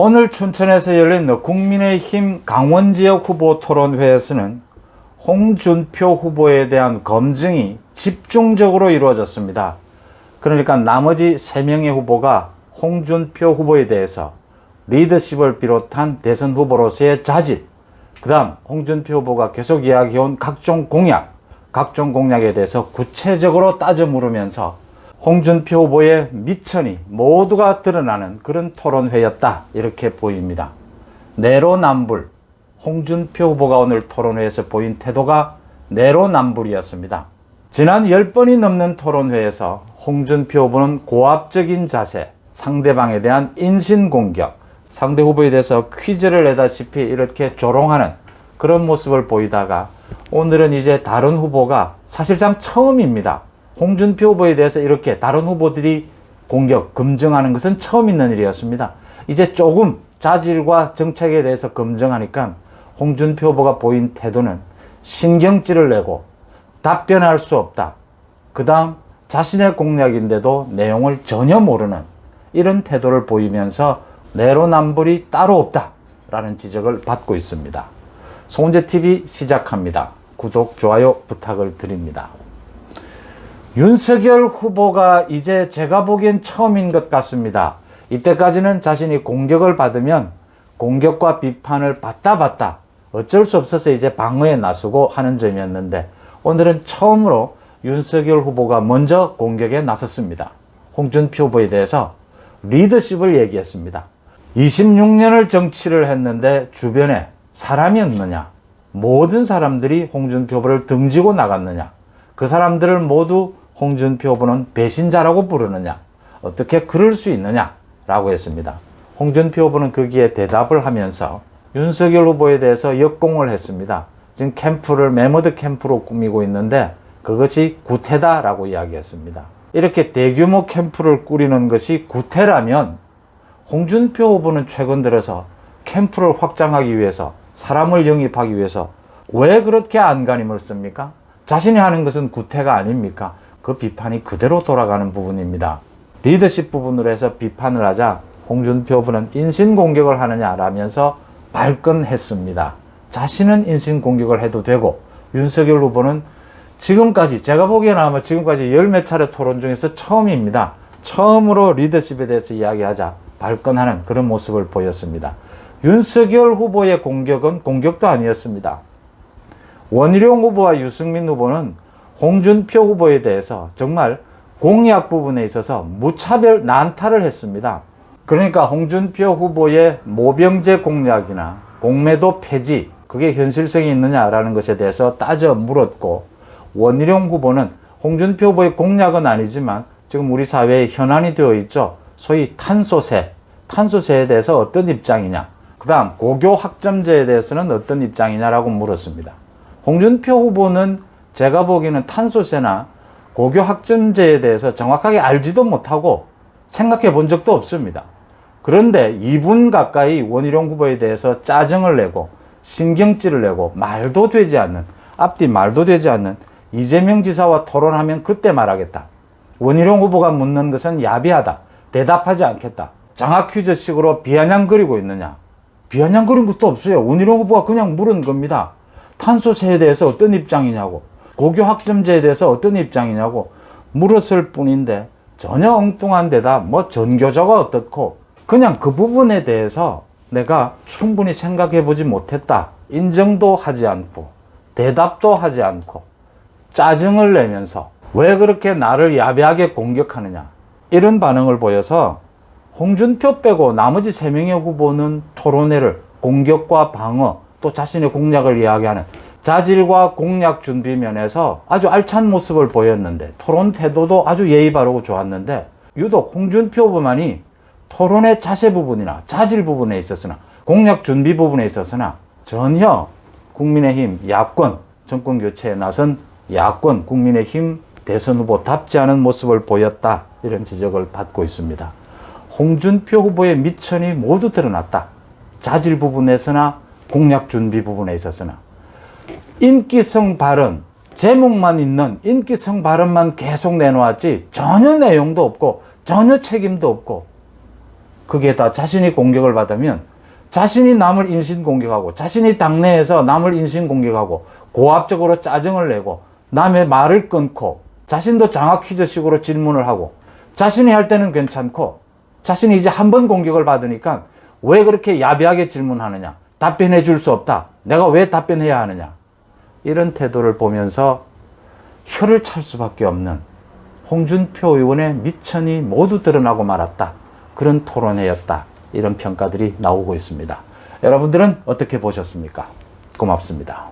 오늘 춘천에서 열린 국민의힘 강원지역 후보 토론회에서는 홍준표 후보에 대한 검증이 집중적으로 이루어졌습니다. 그러니까 나머지 3명의 후보가 홍준표 후보에 대해서 리더십을 비롯한 대선 후보로서의 자질, 그 다음 홍준표 후보가 계속 이야기해온 각종 공약에 대해서 구체적으로 따져 물으면서 홍준표 후보의 미천이 모두가 드러나는 그런 토론회였다, 이렇게 보입니다. 내로남불, 홍준표 후보가 오늘 토론회에서 보인 태도가 내로남불이었습니다. 지난 10번이 넘는 토론회에서 홍준표 후보는 고압적인 자세, 상대방에 대한 인신공격, 상대 후보에 대해서 퀴즈를 내다시피 이렇게 조롱하는 그런 모습을 보이다가 오늘은 이제 다른 후보가 사실상 처음입니다. 홍준표 후보에 대해서 이렇게 다른 후보들이 공격, 검증하는 것은 처음 있는 일이었습니다. 이제 조금 자질과 정책에 대해서 검증하니까 홍준표 후보가 보인 태도는 신경질을 내고 답변할 수 없다. 그 다음 자신의 공약인데도 내용을 전혀 모르는 이런 태도를 보이면서 내로남불이 따로 없다 라는 지적을 받고 있습니다. 송은재TV 시작합니다. 구독, 좋아요 부탁을 드립니다. 윤석열 후보가 이제 제가 보기엔 처음인 것 같습니다. 이때까지는 자신이 공격을 받으면 공격과 비판을 받다 어쩔 수 없어서 이제 방어에 나서고 하는 점이었는데, 오늘은 처음으로 윤석열 후보가 먼저 공격에 나섰습니다. 홍준표 후보에 대해서 리더십을 얘기했습니다. 26년을 정치를 했는데 주변에 사람이 없느냐? 모든 사람들이 홍준표 후보를 등지고 나갔느냐? 그 사람들을 모두 홍준표 후보는 배신자라고 부르느냐? 어떻게 그럴 수 있느냐? 라고 했습니다. 홍준표 후보는 거기에 대답을 하면서 윤석열 후보에 대해서 역공을 했습니다. 지금 캠프를 메모드 캠프로 꾸미고 있는데 그것이 구태다라고 이야기했습니다. 이렇게 대규모 캠프를 꾸리는 것이 구태라면 홍준표 후보는 최근 들어서 캠프를 확장하기 위해서, 사람을 영입하기 위해서 왜 그렇게 안간힘을 씁니까? 자신이 하는 것은 구태가 아닙니까? 그 비판이 그대로 돌아가는 부분입니다. 리더십 부분으로 해서 비판을 하자 홍준표 후보는 인신공격을 하느냐라면서 발끈했습니다. 자신은 인신공격을 해도 되고, 윤석열 후보는 지금까지, 제가 보기에는 아마 지금까지 열 몇 차례 토론 중에서 처음입니다. 처음으로 리더십에 대해서 이야기하자 발끈하는 그런 모습을 보였습니다. 윤석열 후보의 공격은 공격도 아니었습니다. 원희룡 후보와 유승민 후보는 홍준표 후보에 대해서 정말 공약 부분에 있어서 무차별 난타를 했습니다. 그러니까 홍준표 후보의 모병제 공약이나 공매도 폐지, 그게 현실성이 있느냐라는 것에 대해서 따져 물었고, 원희룡 후보는 홍준표 후보의 공약은 아니지만 지금 우리 사회에 현안이 되어 있죠. 소위 탄소세에 대해서 어떤 입장이냐, 그 다음 고교 학점제에 대해서는 어떤 입장이냐라고 물었습니다. 홍준표 후보는 제가 보기에는 탄소세나 고교 학점제에 대해서 정확하게 알지도 못하고 생각해 본 적도 없습니다. 그런데 2분 가까이 원희룡 후보에 대해서 짜증을 내고 신경질을 내고 앞뒤 말도 되지 않는 이재명 지사와 토론하면 그때 말하겠다. 원희룡 후보가 묻는 것은 야비하다. 대답하지 않겠다. 장학 퀴즈식으로 비아냥거리고 있느냐? 비아냥거린 것도 없어요. 원희룡 후보가 그냥 물은 겁니다. 탄소세에 대해서 어떤 입장이냐고, 고교 학점제에 대해서 어떤 입장이냐고 물었을 뿐인데 전혀 엉뚱한 데다 전교조가 어떻고, 그냥 그 부분에 대해서 내가 충분히 생각해 보지 못했다, 인정도 하지 않고 대답도 하지 않고 짜증을 내면서 왜 그렇게 나를 야비하게 공격하느냐, 이런 반응을 보여서 홍준표 빼고 나머지 3명의 후보는 토론회를 공격과 방어, 또 자신의 공약을 이야기하는 자질과 공약 준비 면에서 아주 알찬 모습을 보였는데, 토론 태도도 아주 예의 바르고 좋았는데, 유독 홍준표 후보만이 토론의 자세 부분이나 자질 부분에 있어서나 공약 준비 부분에 있어서나 전혀 국민의힘 야권, 정권 교체에 나선 야권 국민의힘 대선 후보답지 않은 모습을 보였다, 이런 지적을 받고 있습니다. 홍준표 후보의 미천이 모두 드러났다. 자질 부분에서나 공약 준비 부분에 있어서나. 인기성 발언, 제목만 있는 인기성 발언만 계속 내놓았지 전혀 내용도 없고 전혀 책임도 없고 거기에다 자신이 공격을 받으면 자신이 남을 인신공격하고 자신이 당내에서 남을 인신공격하고 고압적으로 짜증을 내고 남의 말을 끊고 자신도 장학 퀴즈식으로 질문을 하고 자신이 할 때는 괜찮고 자신이 이제 한 번 공격을 받으니까 왜 그렇게 야비하게 질문하느냐, 답변해 줄 수 없다, 내가 왜 답변해야 하느냐, 이런 태도를 보면서 혀를 찰 수밖에 없는 홍준표 의원의 미천이 모두 드러나고 말았다, 그런 토론회였다, 이런 평가들이 나오고 있습니다. 여러분들은 어떻게 보셨습니까? 고맙습니다.